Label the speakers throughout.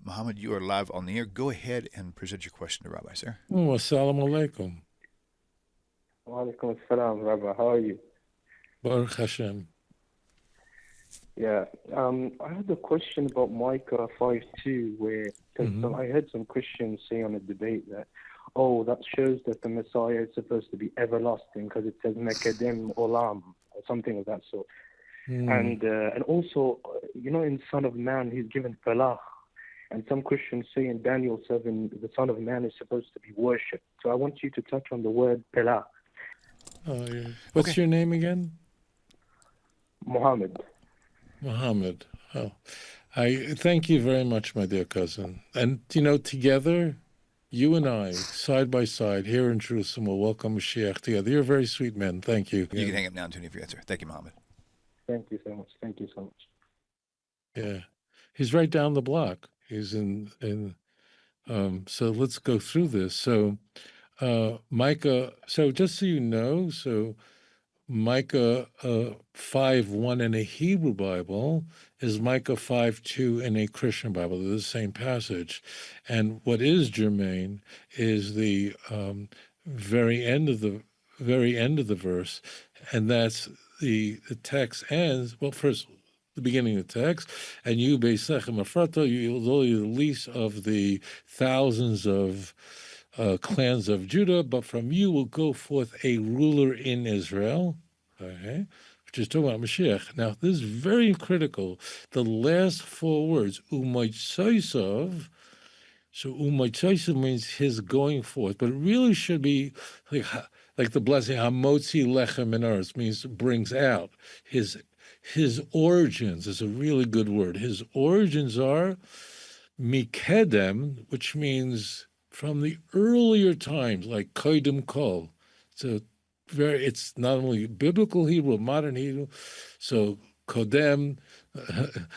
Speaker 1: Mohammed, you are live on the air. Go ahead and present your question to Rabbi, sir.
Speaker 2: Oh, assalamu alaikum.
Speaker 3: Wa alaikum assalam, Rabbi. How are you?
Speaker 2: Baruch Hashem.
Speaker 3: Yeah, I had a question about Micah 5:2, where I heard some Christians say on a debate that, oh, that shows that the Messiah is supposed to be everlasting because it says Mekedem Olam or something of that sort. And also, in Son of Man, he's given Falach. And some Christians say in Daniel 7, the Son of Man is supposed to be worshipped. So I want you to touch on the word Pelach.
Speaker 2: Oh, yeah. What's your name again?
Speaker 3: Muhammad.
Speaker 2: Muhammad. Oh, I thank you very much, my dear cousin. And, together, you and I, side by side, here in Jerusalem, will welcome Mashiach together. You're a very sweet man. Thank you.
Speaker 1: You can hang up now, Tony, for your answer. Thank you, Mohammed.
Speaker 3: Thank you so much. Thank you so much.
Speaker 2: Yeah. He's right down the block. He's so let's go through this. So, Micah, so just so you know, Micah 5:1 in a Hebrew Bible is Micah 5:2 in a Christian Bible. They're the same passage. And what is germane is the very end of the verse, and that's the text ends, well, first the beginning of the text, and you Beisechem Afrato, you're the least of the thousands of clans of Judah, but from you will go forth a ruler in Israel, okay, which is talking about Mashiach. Now, this is very critical. The last four words, Umaytsaisov, so Umaytsaisov means his going forth, but it really should be like the blessing, Hamotzi Lechem in earth, means brings out. His origins is a really good word. His origins are Mikedem, which means from the earlier times, like Kodim Kol. It's not only biblical Hebrew, modern Hebrew. So Kodem,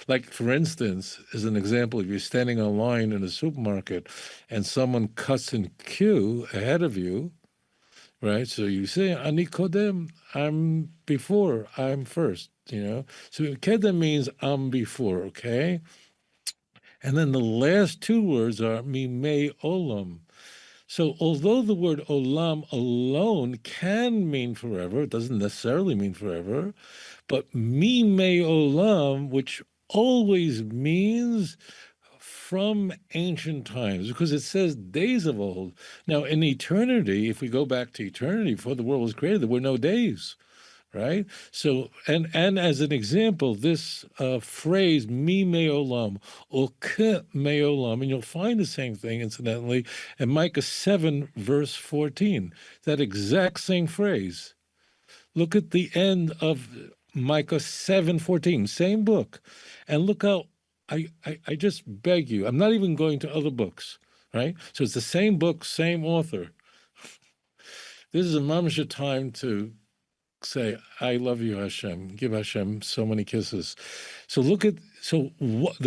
Speaker 2: like for instance, as an example, if you're standing in line in a supermarket and someone cuts in queue ahead of you, right? So you say, Ani Kodem, I'm before, I'm first, So Kedem means I'm before, okay? And then the last two words are Mimei Olam. So although the word Olam alone can mean forever, it doesn't necessarily mean forever, but Mimei Olam, which always means from ancient times, because it says days of old. Now, in eternity, if we go back to eternity, before the world was created, there were no days, right? So, and as an example, this phrase, mi me olam, or ke me olam, and you'll find the same thing, incidentally, in Micah 7, verse 14, that exact same phrase. Look at the end of Micah 7:14, same book, and look how I just beg you. I'm not even going to other books, right? So it's the same book, same author. This is a mamash time to say, I love you, Hashem. Give Hashem so many kisses. So look at what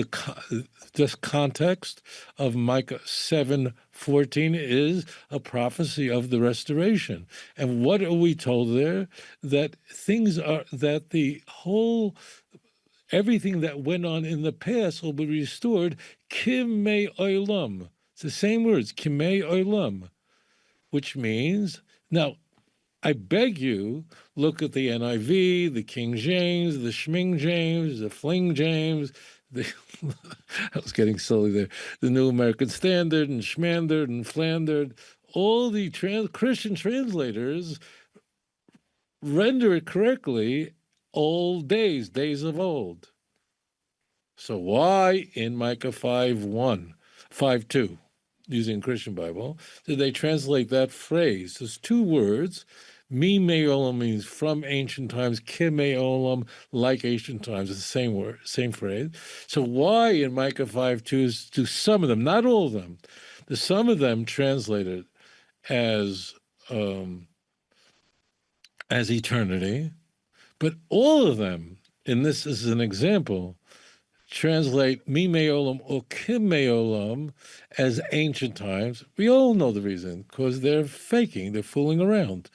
Speaker 2: this context of Micah 7:14 is a prophecy of the restoration. And what are we told there? That the whole everything that went on in the past will be restored. Kimei olam. It's the same words, kimei olam, which means now. I beg you, look at the NIV, the King James, the Schming James, the Fling James, I was getting silly there, the New American Standard and Schmandard and Flandard. All the Christian translators render it correctly, old days, days of old. So why in Micah 5:1, 5:2, using Christian Bible, did they translate that phrase? There's two words. Mi me olam means from ancient times. Ke me olam, like ancient times. It's the same word, same phrase. So why in Micah 5:2 do some of them, not all of them, some of them translated as eternity, but all of them, and this is an example, translate mi me olam or kim me olam as ancient times. We all know the reason, because they're faking, they're fooling around.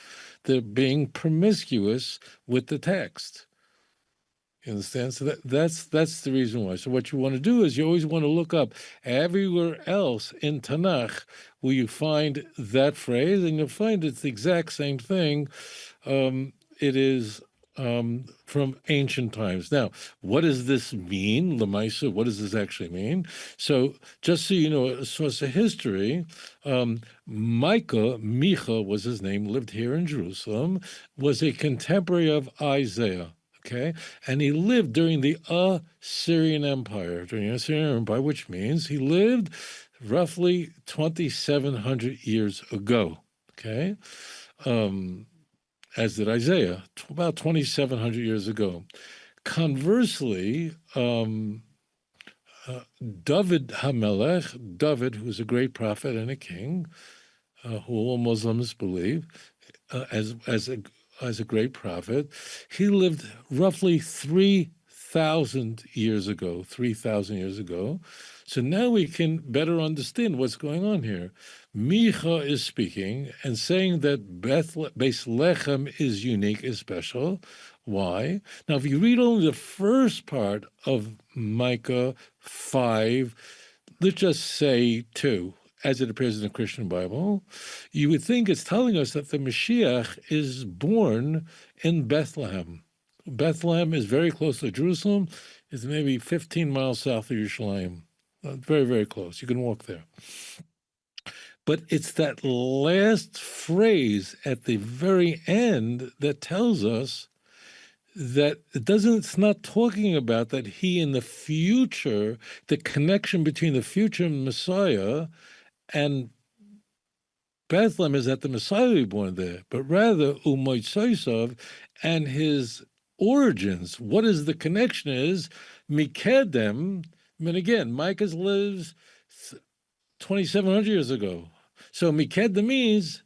Speaker 2: They're being promiscuous with the text. You understand? So that's the reason why. So what you want to do is you always want to look up everywhere else in TaNaCh where you find that phrase, and you'll find it's the exact same thing. It is from ancient times. Now, what does this mean, Lamaisa? What does this actually mean? So, just so you know, a source of history, Micah was his name, lived here in Jerusalem, was a contemporary of Isaiah. Okay, and he lived during the Assyrian Empire, which means he lived roughly 2,700 years ago. Okay, as did Isaiah, about 2,700 years ago. Conversely, David Hamelech, David, who was a great prophet and a king, who all Muslims believe, as a great prophet, he lived roughly 3,000 years ago. 3,000 years ago. So now we can better understand what's going on here. Micah is speaking and saying that Beis Lechem is unique, is special. Why? Now, if you read only the first part of Micah 5, let's just say 2, as it appears in the Christian Bible, you would think it's telling us that the Mashiach is born in Bethlehem. Bethlehem is very close to Jerusalem. It's maybe 15 miles south of Yerushalayim. Very, very close. You can walk there. But it's that last phrase at the very end that tells us that it's not talking about that he in the future, the connection between the future Messiah and Bethlehem is that the Messiah will be born there, but rather Umoitsoisav and his origins. What is the connection is Mikedem. I mean, again, Micah lives 2,700 years ago. So Mikedem means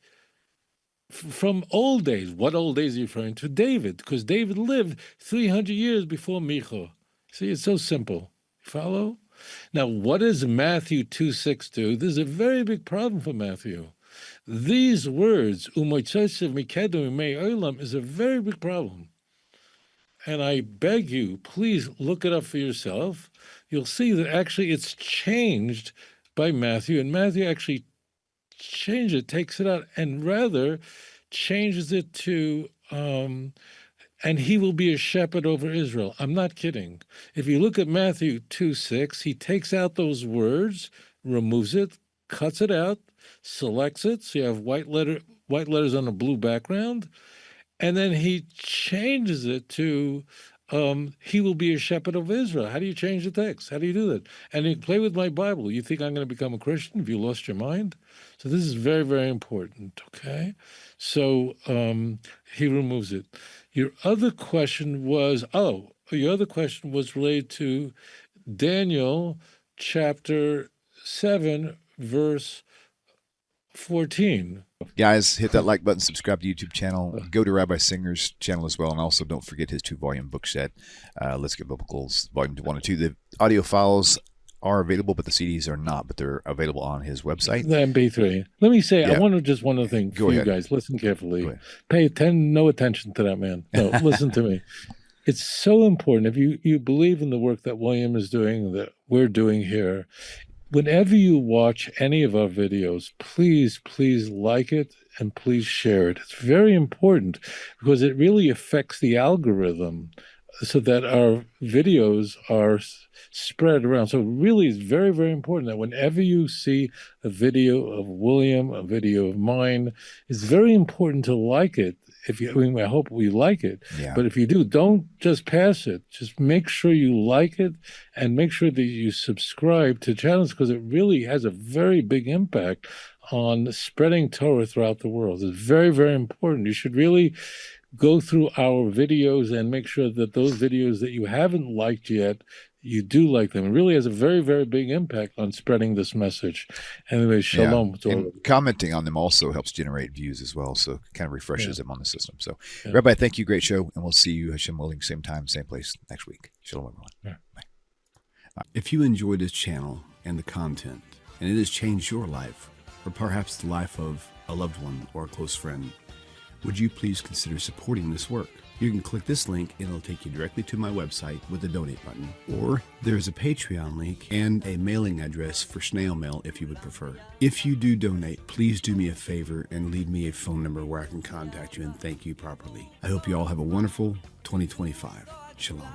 Speaker 2: from old days. What old days are you referring to? David, because David lived 300 years before Micha. See, it's so simple. Follow? Now, what does Matthew 2:6 do? This is a very big problem for Matthew. These words, Umoitzosev Mikedem Imei Olam, is a very big problem. And I beg you, please look it up for yourself. You'll see that actually it's changed by Matthew, and Matthew actually changed it, takes it out, and rather changes it to, and he will be a shepherd over Israel. I'm not kidding. If you look at Matthew 2:6, he takes out those words, removes it, cuts it out, selects it, so you have white letters on a blue background, and then he changes it to he will be a shepherd of Israel. How do you change the text? How do you do that? And you play with my Bible. You think I'm going to become a Christian? Have you lost your mind? So this is very, very important, okay? So he removes it. Your other question was related to Daniel chapter 7, verse 14.
Speaker 1: Guys, hit that like button, subscribe to the YouTube channel, go to Rabbi Singer's channel as well, and also don't forget his 2-volume book set, Let's Get Biblicals, Volume 1 and 2. The audio files are available, but the CDs are not, but they're available on his website.
Speaker 2: The MP3. Let me say, I want to just one other thing
Speaker 1: Go
Speaker 2: for
Speaker 1: ahead.
Speaker 2: you guys. Listen carefully. Pay no attention to that man. No, listen to me. It's so important. If you believe in the work that William is doing, that we're doing here, whenever you watch any of our videos, please like it and please share it. It's very important because it really affects the algorithm so that our videos are spread around. So really it's very, very important that whenever you see a video of William, a video of mine, it's very important to like it. I hope we like it.
Speaker 1: Yeah.
Speaker 2: But if you do, don't just pass it. Just make sure you like it and make sure that you subscribe to channels because it really has a very big impact on spreading Torah throughout the world. It's very, very important. You should really go through our videos and make sure that those videos that you haven't liked yet, you do like them. It really has a very, very big impact on spreading this message. Anyway, shalom.
Speaker 1: Yeah. And commenting on them also helps generate views as well, so it kind of refreshes them on the system. So, Rabbi, thank you. Great show, and we'll see you, Hashem willing, same time, same place next week. Shalom, everyone. Bye.
Speaker 4: If you enjoy this channel and the content, and it has changed your life, or perhaps the life of a loved one or a close friend, would you please consider supporting this work? You can click this link and it'll take you directly to my website with a donate button. Or there's a Patreon link and a mailing address for snail mail if you would prefer. If you do donate, please do me a favor and leave me a phone number where I can contact you and thank you properly. I hope you all have a wonderful 2025. Shalom.